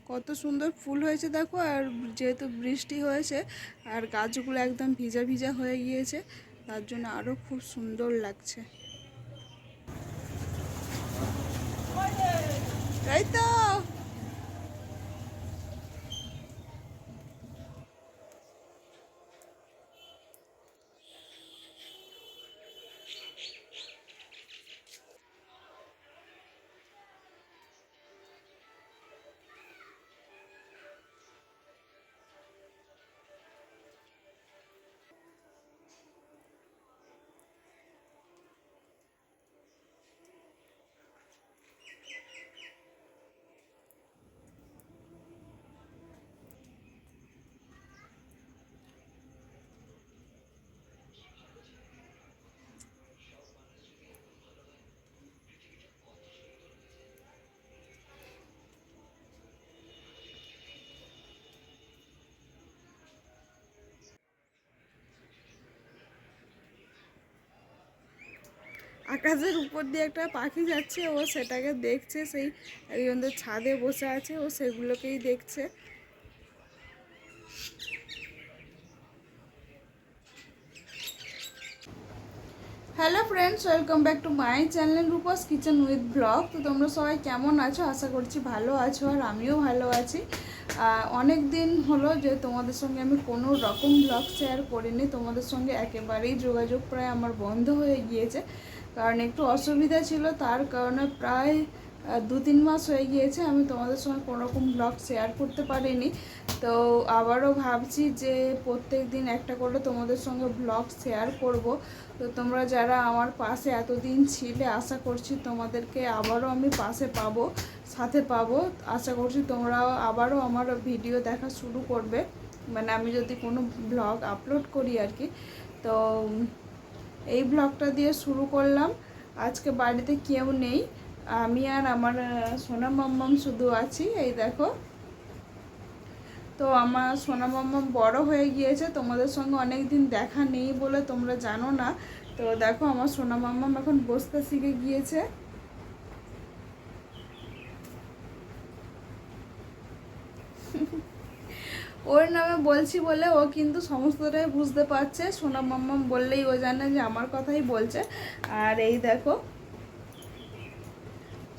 কত সুন্দর ফুল হয়েছে দেখো। আর যেহেতু বৃষ্টি হয়েছে আর গাছগুলো একদম ভিজা ভিজা হয়ে গিয়েছে, তার জন্য আরও খুব সুন্দর লাগছে, তাই তো। আকাশের উপর দিয়ে একটা পাখি যাচ্ছে, ও সেটাকে দেখছে। সেই একজনদের ছাদে বসে আছে, ও সেগুলোকেই দেখছে। Hello friends, welcome back to my channel Rupa's kitchen with blog. তো তোমরা সবাই কেমন আছো? আশা করছি ভালো আছো, আর আমিও ভালো আছি। অনেক দিন হলো যে তোমাদের সঙ্গে আমি কোনো রকম ব্লগ শেয়ার করিনি। তোমাদের সঙ্গে একেবারেই যোগাযোগ প্রায় আমার বন্ধ হয়ে গিয়েছে, কারণ একটু অসুবিধা ছিল। তার কারণে প্রায় 2-3 মাস হয়ে গিয়েছে আমি তোমাদের সঙ্গে কোনোরকম ব্লগ শেয়ার করতে পারিনি। তো আবারও ভাবছি যে প্রত্যেক দিন একটা করে তোমাদের সঙ্গে ব্লগ শেয়ার করব। তো তোমরা যারা আমার পাশে এতদিন ছিলে, আশা করছি তোমাদেরকে আবারও আমি পাশে পাবো, সাথে পাবো। আশা করছি তোমরাও আবারও আমার ভিডিও দেখা শুরু করবে, মানে আমি যদি কোনো ব্লগ আপলোড করি আর কি। তো এই ব্লগটা দিয়ে শুরু করলাম। আজকে বাড়িতে কেউ নেই, আমি আর আমার সোনা মাম্মাম শুধু আছি। এই দেখো, তো আমার সোনা মাম্মাম বড় হয়ে গিয়েছে, তোমাদের সঙ্গে অনেক দিন দেখা নেই বলে তোমরা জানো না। তো দেখো, আমার সোনা মাম্মাম এখন বসতে শিখে গিয়েছে। ওর নামে বলছি বলে ও কিন্তু সমস্তটাই বুঝতে পারছে। সোনা মাম্মাম বললেই ও জানে যে আমার কথাই বলছে। আর এই দেখো,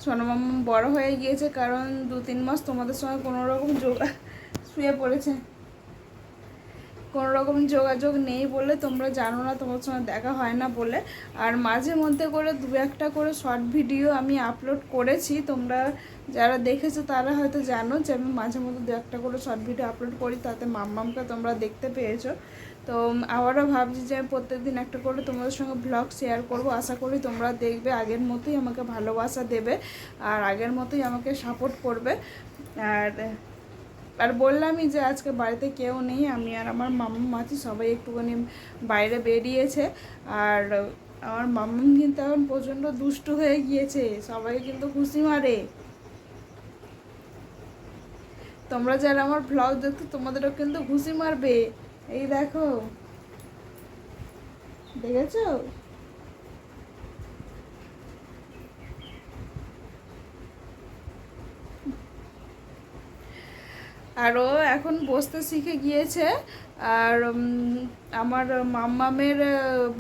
সোনা মাম্মাম বড় হয়ে গিয়েছে, কারণ 2-3 মাস তোমাদের সঙ্গে কোনো রকম শুয়ে পড়েছে, কোনো রকম যোগাযোগ নেই বলে, তোমরা জানো না, তোমার সঙ্গে দেখা হয় না বলে। আর মাঝে মধ্যে করে 2-1টা করে শর্ট ভিডিও আমি আপলোড করেছি। তোমরা যারা দেখেছো তারা হয়তো জানো যে আমি মাঝে মধ্যে 2-1টা করে শর্ট ভিডিও আপলোড করি, তাতে মাম্মামকে তোমরা দেখতে পেয়েছো। তো আবারও ভাবছি যে আমি প্রত্যেকদিন একটা করে তোমাদের সঙ্গে ব্লগ শেয়ার করব। আশা করি তোমরা দেখবে, আগের মতোই আমাকে ভালোবাসা দেবে আর আগের মতোই আমাকে সাপোর্ট করবে। আর আর বললামই যে আজকে বাড়িতে কেউ নেই, আমি আর আমার মাম্মা মাছি সবাই একটুখানি বাইরে বেরিয়েছে। আর আমার মাম্মাম কিন্তু এখন প্রচণ্ড দুষ্টু হয়ে গিয়েছে, সবাই কিন্তু খুশি মারে। তোমরা যারা আমার ব্লগ দেখছো তোমাদেরও কিন্তু খুশি মারবে। এই দেখো, দেখেছো? আর ও এখন বসতে শিখে গিয়েছে। আর আমার মাম্মামের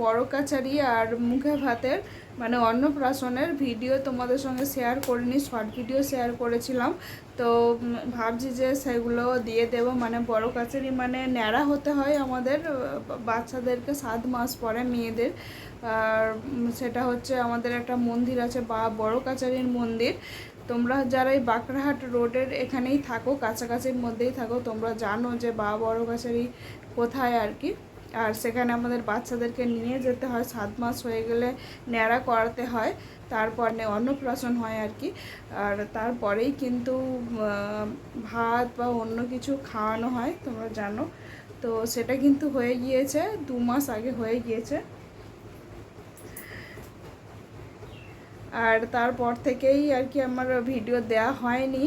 বড় কাচারি আর মুখে ভাতের মানে অন্নপ্রাশনের ভিডিও তোমাদের সঙ্গে শেয়ার করিনি, শর্ট ভিডিও শেয়ার করেছিলাম। তো ভাবছি যে সেগুলো দিয়ে দেবো। মানে বড় কাচারি মানে ন্যাড়া হতে হয় আমাদের বাচ্চাদেরকে 7 মাস পরে মেয়েদের। আর সেটা হচ্ছে আমাদের একটা মন্দির আছে, বা বড় কাচারির মন্দির। তোমরা যারা এই বাঁকড়াহাট রোডের এখানেই থাকো, কাছাকাছির মধ্যেই থাকো, তোমরা জানো যে বড় কাছারি কোথায় আর কি। আর সেখানে আমাদের বাচ্চাদেরকে নিয়ে যেতে হয়, 7 মাস হয়ে গেলে ন্যাড়া করাতে হয়, তারপর অন্নপ্রাশন হয় আর কি। আর তারপরেই কিন্তু ভাত বা অন্য কিছু খাওয়ানো হয়, তোমরা জানো। তো সেটা কিন্তু হয়ে গিয়েছে, 2 মাস আগে হয়ে গিয়েছে। আর তারপর থেকেই আর কি আমার ভিডিও দেয়া হয়নি,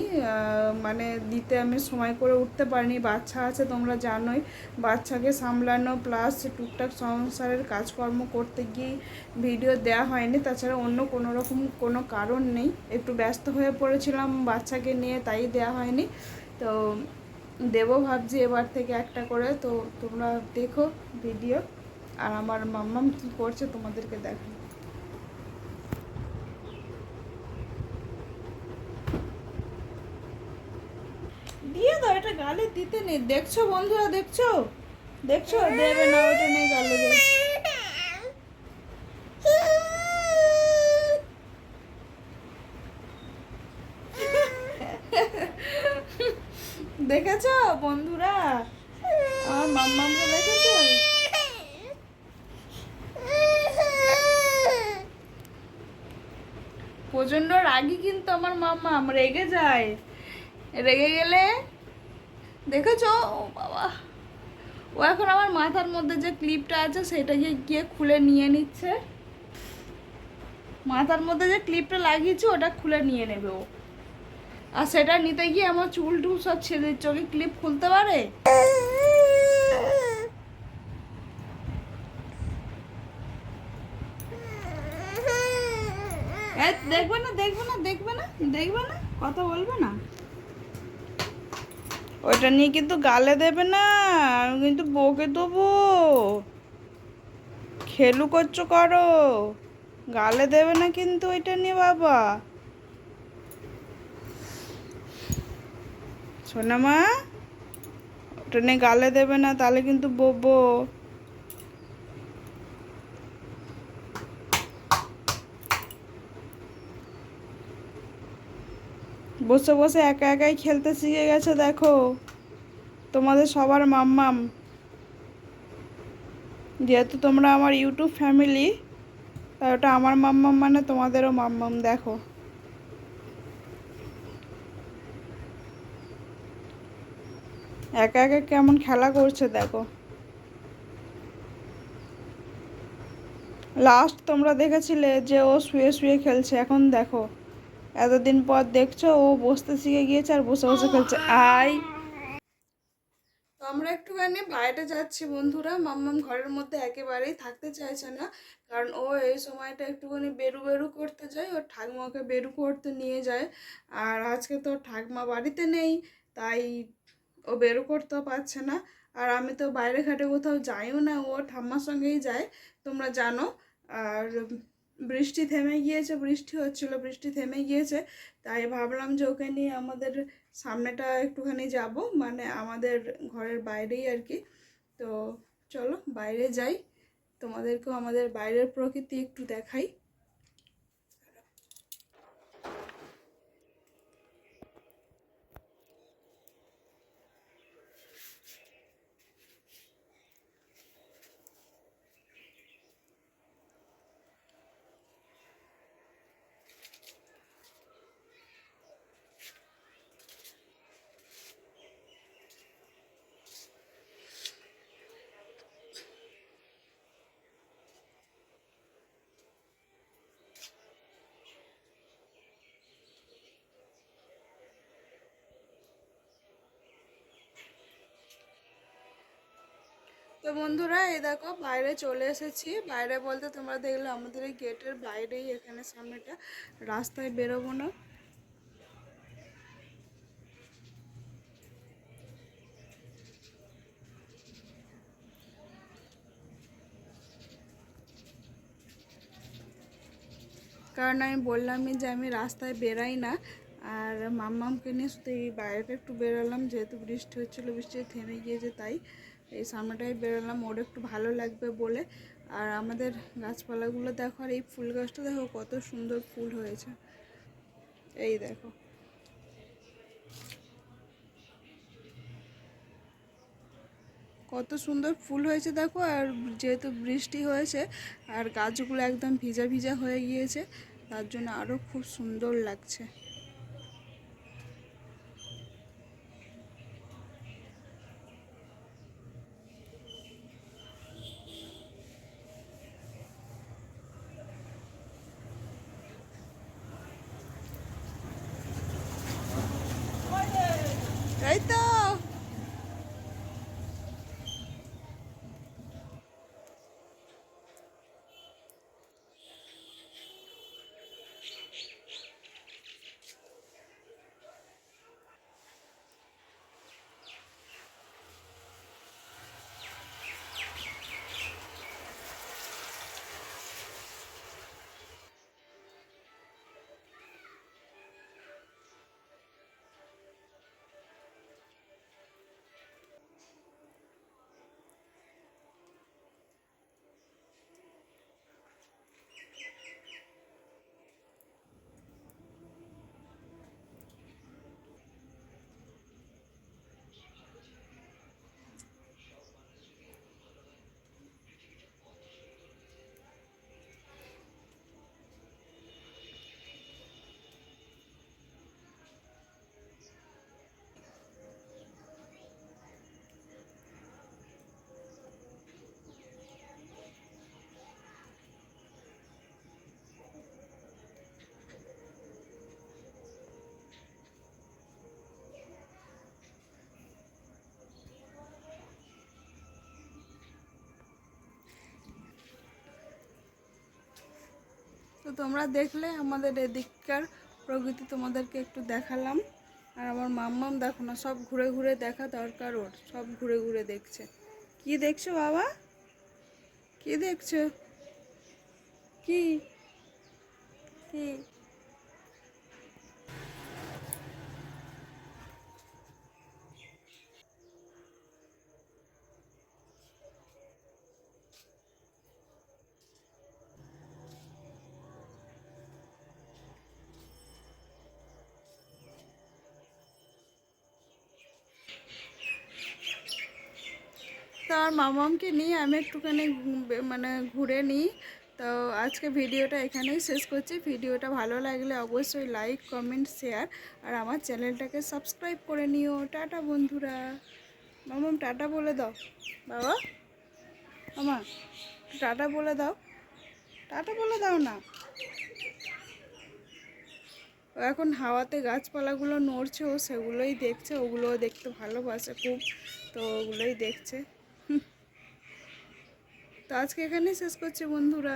মানে দিতে আমি সময় করে উঠতে পারিনি, বাচ্চা আছে তোমরা জানোই। বাচ্চাকে সামলানো প্লাস টুকটাক সংসারের কাজকর্ম করতে গিয়ে ভিডিও দেয়া হয়নি। তাছাড়া অন্য কোনো রকম কোনো কারণ নেই, একটু ব্যস্ত হয়ে পড়েছিলাম বাচ্চাকে নিয়ে, তাই দেয়া হয়নি। তো দেবো ভাবছি এবার থেকে একটা করে। তো তোমরা দেখো ভিডিও, আর আমার মাম্মাম কি করছে তোমাদেরকে দেখো। দিয়ে দাও, এটা গালে দিতে নেই। দেখছো বন্ধুরা, দেখছো দেখছো, দেবে না, ওটা নেই গালে দেবে। দেখেছো বন্ধুরা, আমার মাম্মামকে দেখেছো? প্রচন্ড রাগী কিন্তু আমার মাম্মাম, রেগে যায়। রেগে গেলে দেখেছো, ও বাবা, ও এখন আমার মাথার মধ্যে যে ক্লিপটা আছে সেটাকে গিয়ে খুলে নিয়ে নিচ্ছে। মাথার মধ্যে যে ক্লিপটা লাগিয়েছে ওটা খুলে নিয়ে নেবে ও। আর সেটা নিতে গিয়ে আমার চুল টুল সব ছেড়ে দিচ্ছে। ওকে ক্লিপ খুলতে পারে? দেখবে না, দেখবে না, দেখবে না, দেখবে না, কথা বলবে না। ওইটা নিয়ে কিন্তু গালে দেবে না, আমি কিন্তু বকে দেবো। খেলু করছো করো, গালে দেবে না কিন্তু ওইটা নিয়ে বাবা। সোনা মা, ওটা নিয়ে গালে দেবে না, তাহলে কিন্তু বকবো। বসে বসে একা একাই খেলতে শিখে গেছে দেখো, তোমাদের সবার মাম্মাম। যেহেতু তোমরা আমার ইউটিউব ফ্যামিলি, তাই ওটা আমার মাম্মাম মানে তোমাদেরও মাম্মাম। দেখো একা একা কেমন খেলা করছে দেখো। লাস্ট তোমরা দেখেছিলে যে ও শুয়ে শুয়ে খেলছে, এখন দেখো এতদিন পর দেখছো ও বসতে শিখে গিয়েছে আর বসে বসে খেলছে। আই, তো আমরা একটুখানি বাইরে যাচ্ছি বন্ধুরা। মাম্মাম ঘরের মধ্যে একেবারেই থাকতে চাইছে না, কারণ ও এই সময়টা একটুখানি বেরু বেরু করতে যায়, ওর ঠাকমাকে বেরু করতে নিয়ে যায়। আর আজকে তো ঠাকমা বাড়িতে নেই, তাই ও বেরু করতেও পারছে না। আর আমি তো বাইরে ঘাটে কোথাও যাইও না, ও ঠাম্মার সঙ্গেই যায়, তোমরা জানো। আর বৃষ্টি থেমে গিয়েছে, বৃষ্টি হচ্ছিল, বৃষ্টি থেমে গিয়েছে, তাই ভাবলাম যে ওকে নিয়ে আমাদের সামনেটা একটুখানি যাব, মানে আমাদের ঘরের বাইরেই আর কি। তো চলো বাইরে যাই, তোমাদেরকেও আমাদের বাইরের প্রকৃতি একটু দেখাই। তো বন্ধুরা, এই দেখো বাইরে চলে এসেছি। বাইরে বলতে তোমরা দেখলে আমাদের এই গেটের বাইরেই, এখানে সামনেটা, রাস্তায় বেরোবো না। কারণ আমি বললামই যে আমি রাস্তায় বেরাই না। আর মাম্মামকে নিয়ে শুধু এই বাইরেটা একটু বেরোলাম, যেহেতু বৃষ্টি হচ্ছিলো, বৃষ্টি থেমে গিয়েছে, তাই এই সামনেটাই বেরোলাম, ওর একটু ভালো লাগবে বলে। আর আমাদের গাছপালাগুলো দেখো, আর এই ফুল গাছটা দেখো কত সুন্দর ফুল হয়েছে, এই দেখো কত সুন্দর ফুল হয়েছে দেখো। আর যেহেতু বৃষ্টি হয়েছে আর গাছগুলো একদম ভিজা ভিজা হয়ে গিয়েছে, তার জন্য আরও খুব সুন্দর লাগছে। এই তো তোমরা দেখলে আমাদের এদিককার প্রকৃতি তোমাদেরকে একটু দেখালাম। আর আমার মাম্মাম দেখো না, সব ঘুরে ঘুরে দেখা দরকার ওর, সব ঘুরে ঘুরে দেখছে। কি দেখছো বাবা? কি দেখছো? কি কি তো আর মামামকে নিয়ে আমি একটুখানি মানে ঘুরে নিই। তো আজকে ভিডিওটা এখানেই শেষ করছি। ভিডিওটা ভালো লাগলে অবশ্যই লাইক কমেন্ট শেয়ার আর আমার চ্যানেলটাকে সাবস্ক্রাইব করে নিও। টাটা বন্ধুরা। মামাম টাটা বলে দাও বাবা। মামা টাটা বলে দাও, টাটা বলে দাও না। ও এখন হাওয়াতে গাছপালাগুলো নড়ছে, ও সেগুলোই দেখছে, ওগুলোও দেখতে ভালোবাসে খুব, তো ওগুলোই দেখছে। তো আজকে এখানেই শেষ করছি বন্ধুরা।